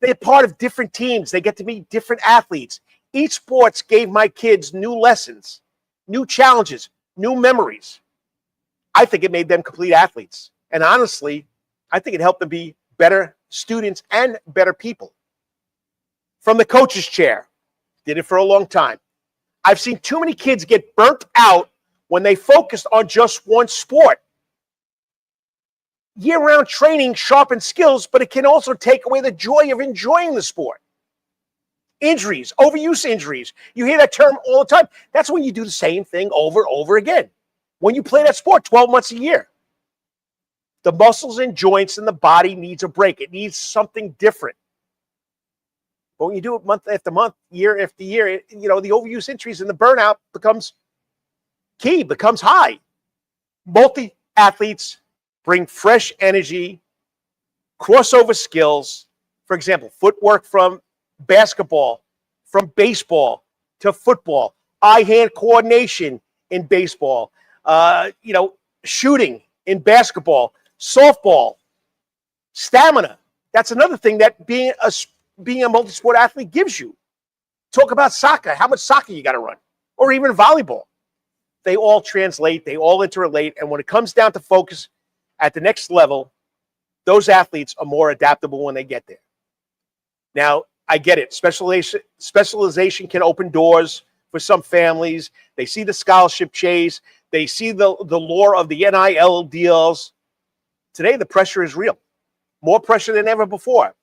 They're part of different teams. They get to meet different athletes. Each sports gave my kids new lessons, new challenges, new memories. I think it made them complete athletes. And honestly, I think it helped them be better students and better people. From the coach's chair, did it for a long time. I've seen too many kids get burnt out when they focused on just one sport. Year-round training sharpens skills, but it can also take away the joy of enjoying the sport. Injuries, overuse injuries. You hear that term all the time. That's when you do the same thing over and over again. When you play that sport 12 months a year. The muscles and joints in the body needs a break. It needs something different. But when you do it month after month, year after year, the overuse injuries and the burnout becomes key, becomes high. Multi-athletes bring fresh energy, crossover skills. For example, footwork from basketball, from baseball to football, eye-hand coordination in baseball, shooting in basketball, softball, stamina. That's another thing that being a multi-sport athlete gives you. talk about soccer, how much soccer you got to run, or even volleyball. They all translate, they all interrelate. And when it comes down to focus at the next level, those athletes are more adaptable when they get there. Now, I get it. Specialization can open doors for some families. They see the scholarship chase. They see the lure of the NIL deals. Today, the pressure is real. More pressure than ever before.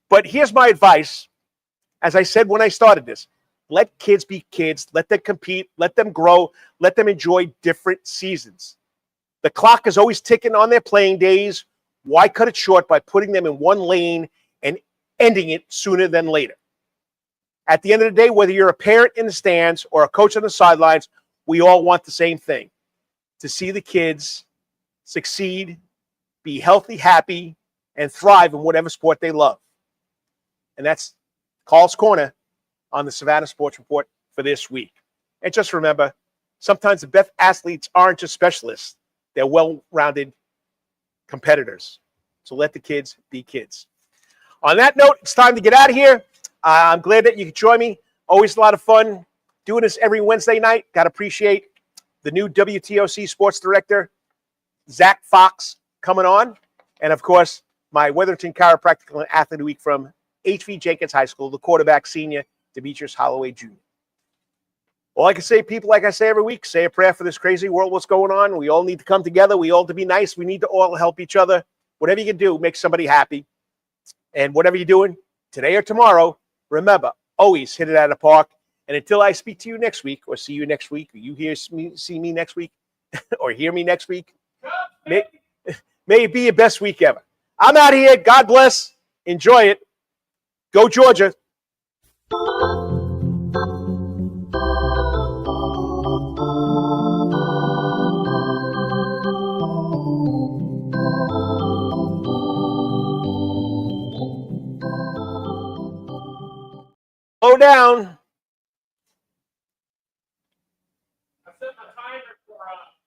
But here's my advice. As I said when I started this, let kids be kids. Let them compete. Let them grow. Let them enjoy different seasons. The clock is always ticking on their playing days. Why cut it short by putting them in one lane and ending it sooner than later? At the end of the day, whether you're a parent in the stands or a coach on the sidelines, we all want the same thing: to see the kids succeed, be healthy, happy, and thrive in whatever sport they love. And that's Karl's Corner on the Savannah Sports Report for this week. And just remember, sometimes the best athletes aren't just specialists. They're well-rounded competitors. So let the kids be kids. On that note, it's time to get out of here. I'm glad that you could join me. Always a lot of fun doing this every Wednesday night. Got to appreciate the new WTOC sports director, Zach Fox, coming on. And, of course, my Weatherton Chiropractical and Athlete of the Week from HV Jenkins High School, the quarterback senior, Demetrius Holloway Jr. All I can say, people, like I say every week, say a prayer for this crazy world, what's going on. We all need to come together. We all need to be nice. We need to all help each other. Whatever you can do, make somebody happy. And whatever you're doing, today or tomorrow, remember, always hit it out of the park. And until I speak to you next week, or see you next week, or you see me next week, or hear me next week, may it be your best week ever. I'm out of here. God bless. Enjoy it. Go Georgia. Slow down.